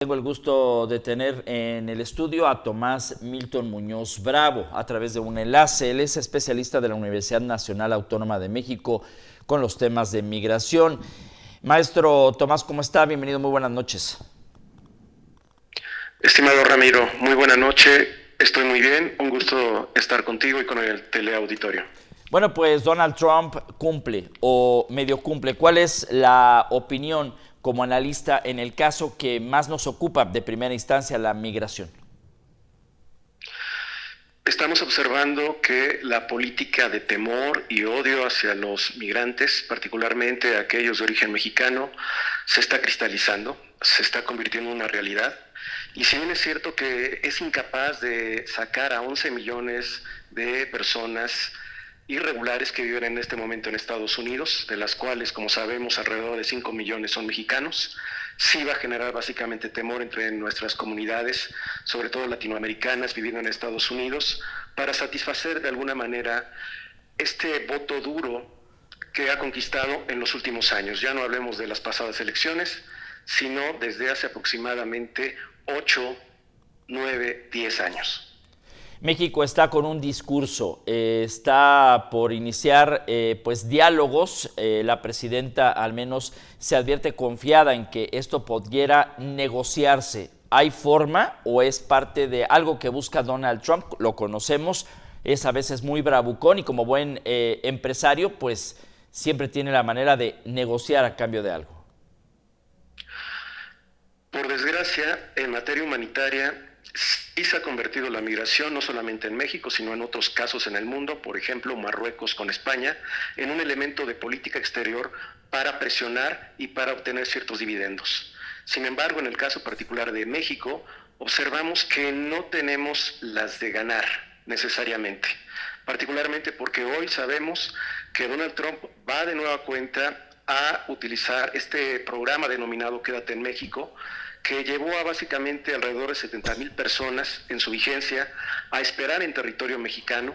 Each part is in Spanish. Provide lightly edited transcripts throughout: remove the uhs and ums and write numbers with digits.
Tengo el gusto de tener en el estudio a Tomás Milton Muñoz Bravo a través de un enlace. Él es especialista de la Universidad Nacional Autónoma de México con los temas de migración. Maestro Tomás, ¿cómo está? Bienvenido, muy buenas noches. Estimado Ramiro, muy buena noche, estoy muy bien, un gusto estar contigo y con el teleauditorio. Bueno, pues Donald Trump cumple o medio cumple. ¿Cuál es la opinión como analista en el caso que más nos ocupa de primera instancia, la migración? Estamos observando que la política de temor y odio hacia los migrantes, particularmente aquellos de origen mexicano, se está cristalizando, se está convirtiendo en una realidad. Y si bien es cierto que es incapaz de sacar a 11 millones de personas irregulares que viven en este momento en Estados Unidos, de las cuales, como sabemos, alrededor de 5 millones son mexicanos, sí va a generar básicamente temor entre nuestras comunidades, sobre todo latinoamericanas viviendo en Estados Unidos, para satisfacer de alguna manera este voto duro que ha conquistado en los últimos años. Ya no hablemos de las pasadas elecciones, sino desde hace aproximadamente 8, 9, 10 años. México está con un discurso, está por iniciar pues diálogos. La presidenta al menos se advierte confiada en que esto pudiera negociarse. ¿Hay forma o es parte de algo que busca Donald Trump? Lo conocemos, es a veces muy bravucón y como buen empresario pues siempre tiene la manera de negociar a cambio de algo. Por desgracia, en materia humanitaria, sí se ha convertido la migración, no solamente en México, sino en otros casos en el mundo, por ejemplo, Marruecos con España, en un elemento de política exterior para presionar y para obtener ciertos dividendos. Sin embargo, en el caso particular de México, observamos que no tenemos las de ganar necesariamente, particularmente porque hoy sabemos que Donald Trump va de nueva cuenta a utilizar este programa denominado Quédate en México, que llevó a básicamente alrededor de 70,000 personas en su vigencia a esperar en territorio mexicano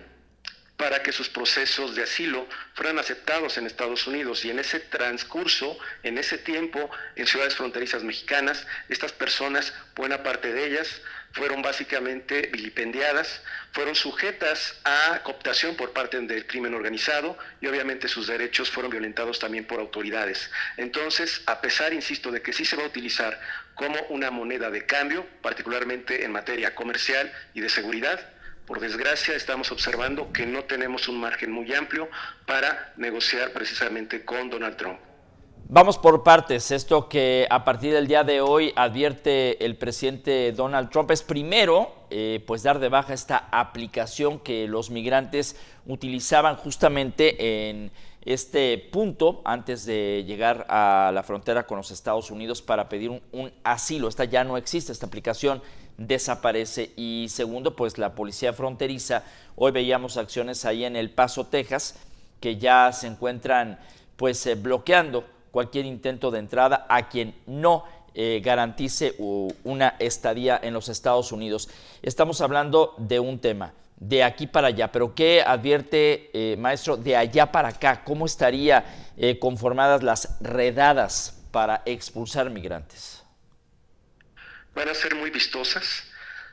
para que sus procesos de asilo fueran aceptados en Estados Unidos. Y en ese transcurso, en ese tiempo, en ciudades fronterizas mexicanas, estas personas, buena parte de ellas, fueron básicamente vilipendiadas, fueron sujetas a cooptación por parte del crimen organizado y obviamente sus derechos fueron violentados también por autoridades. Entonces, a pesar, insisto, de que sí se va a utilizar como una moneda de cambio, particularmente en materia comercial y de seguridad, por desgracia estamos observando que no tenemos un margen muy amplio para negociar precisamente con Donald Trump. Vamos por partes. Esto que a partir del día de hoy advierte el presidente Donald Trump es primero pues dar de baja esta aplicación que los migrantes utilizaban justamente en este punto antes de llegar a la frontera con los Estados Unidos para pedir un asilo. Esta ya no existe, esta aplicación desaparece. Y segundo, pues la policía fronteriza, hoy veíamos acciones ahí en El Paso, Texas, que ya se encuentran pues bloqueando cualquier intento de entrada a quien no garantice una estadía en los Estados Unidos. Estamos hablando de un tema de aquí para allá, pero ¿qué advierte, maestro, de allá para acá? ¿Cómo estarían conformadas las redadas para expulsar migrantes? Van a ser muy vistosas,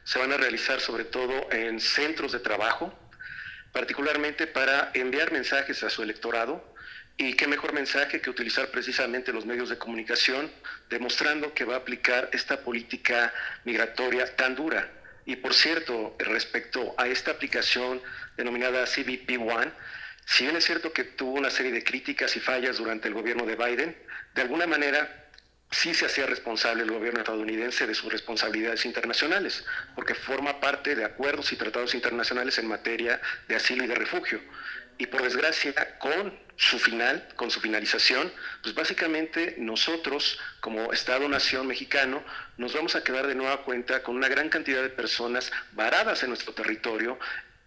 se van a realizar sobre todo en centros de trabajo, particularmente para enviar mensajes a su electorado. Y qué mejor mensaje que utilizar precisamente los medios de comunicación, demostrando que va a aplicar esta política migratoria tan dura. Y por cierto, respecto a esta aplicación denominada CBP One, si bien es cierto que tuvo una serie de críticas y fallas durante el gobierno de Biden, de alguna manera sí se hacía responsable el gobierno estadounidense de sus responsabilidades internacionales, porque forma parte de acuerdos y tratados internacionales en materia de asilo y de refugio. Y por desgracia, con su finalización, pues básicamente nosotros, como Estado-Nación mexicano, nos vamos a quedar de nueva cuenta con una gran cantidad de personas varadas en nuestro territorio,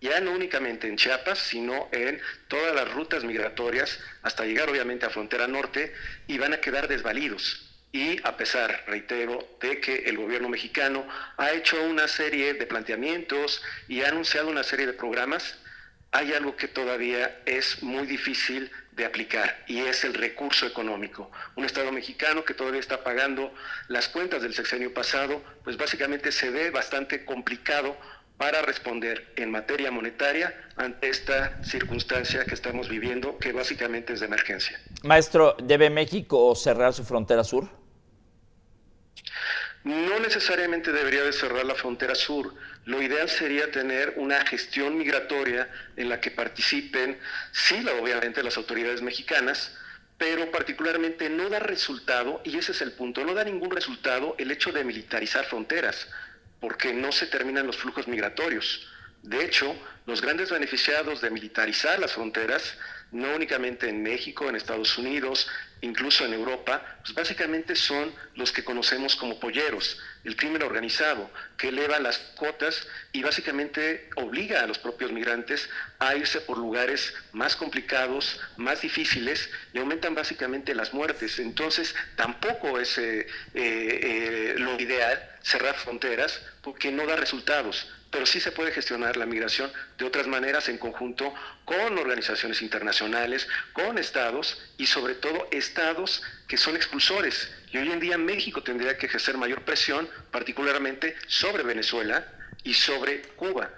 ya no únicamente en Chiapas, sino en todas las rutas migratorias, hasta llegar obviamente a frontera norte, y van a quedar desvalidos. Y a pesar, reitero, de que el gobierno mexicano ha hecho una serie de planteamientos y ha anunciado una serie de programas, hay algo que todavía es muy difícil de aplicar, y es el recurso económico. Un Estado mexicano que todavía está pagando las cuentas del sexenio pasado, pues básicamente se ve bastante complicado para responder en materia monetaria ante esta circunstancia que estamos viviendo, que básicamente es de emergencia. Maestro, ¿debe México cerrar su frontera sur? No necesariamente debería de cerrar la frontera sur. Lo ideal sería tener una gestión migratoria en la que participen, sí, obviamente las autoridades mexicanas, pero particularmente no da resultado, y ese es el punto, no da ningún resultado el hecho de militarizar fronteras, porque no se terminan los flujos migratorios. De hecho, los grandes beneficiados de militarizar las fronteras, no únicamente en México, en Estados Unidos, incluso en Europa, pues básicamente son los que conocemos como polleros, el crimen organizado, que eleva las cuotas y básicamente obliga a los propios migrantes a irse por lugares más complicados, más difíciles, y aumentan básicamente las muertes. Entonces, tampoco es lo ideal cerrar fronteras, porque no da resultados, pero sí se puede gestionar la migración de otras maneras en conjunto con organizaciones internacionales, con estados y sobre todo estados que son expulsores. Y hoy en día México tendría que ejercer mayor presión, particularmente sobre Venezuela y sobre Cuba,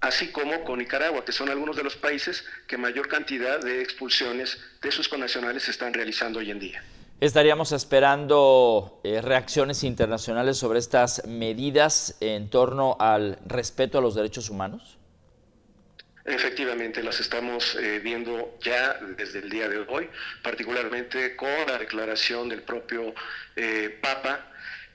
así como con Nicaragua, que son algunos de los países que mayor cantidad de expulsiones de sus connacionales se están realizando hoy en día. ¿Estaríamos esperando reacciones internacionales sobre estas medidas en torno al respeto a los derechos humanos? Efectivamente, las estamos viendo ya desde el día de hoy, particularmente con la declaración del propio Papa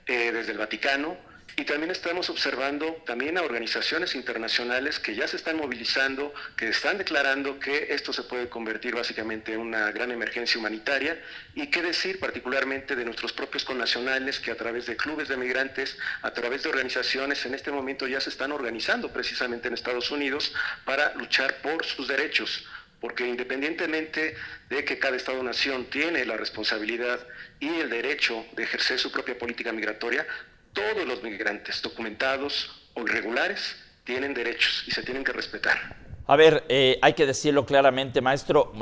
desde el Vaticano, y también estamos observando también a organizaciones internacionales que ya se están movilizando, que están declarando que esto se puede convertir básicamente en una gran emergencia humanitaria, y qué decir particularmente de nuestros propios connacionales que a través de clubes de migrantes, a través de organizaciones, en este momento ya se están organizando precisamente en Estados Unidos para luchar por sus derechos, porque independientemente de que cada Estado-nación tiene la responsabilidad y el derecho de ejercer su propia política migratoria, todos los migrantes, documentados o irregulares, tienen derechos y se tienen que respetar. A ver, hay que decirlo claramente, maestro,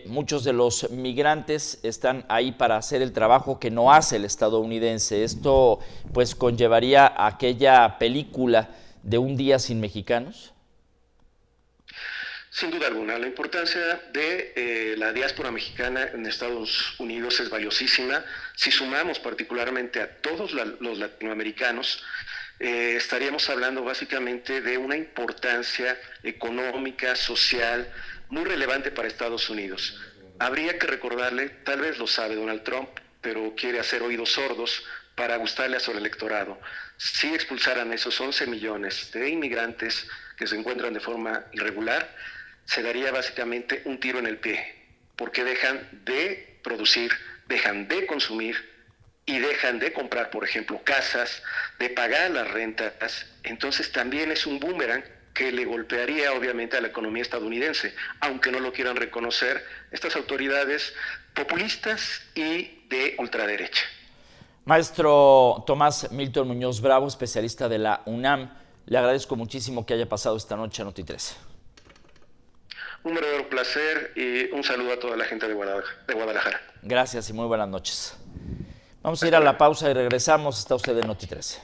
muchos de los migrantes están ahí para hacer el trabajo que no hace el estadounidense. Esto pues conllevaría a aquella película de Un día sin mexicanos. Sin duda alguna, la importancia de la diáspora mexicana en Estados Unidos es valiosísima. Si sumamos particularmente a todos los latinoamericanos, estaríamos hablando básicamente de una importancia económica, social, muy relevante para Estados Unidos. Habría que recordarle, tal vez lo sabe Donald Trump, pero quiere hacer oídos sordos para gustarle a su electorado. Si expulsaran esos 11 millones de inmigrantes que se encuentran de forma irregular, se daría básicamente un tiro en el pie, porque dejan de producir, dejan de consumir y dejan de comprar, por ejemplo, casas, de pagar las rentas. Entonces también es un boomerang que le golpearía obviamente a la economía estadounidense, aunque no lo quieran reconocer estas autoridades populistas y de ultraderecha. Maestro Tomás Milton Muñoz Bravo, especialista de la UNAM, le agradezco muchísimo que haya pasado esta noche a Noti13. Un verdadero placer y un saludo a toda la gente de Guadalajara. Gracias y muy buenas noches. Vamos a ir a la pausa y regresamos. Está usted en Noti13.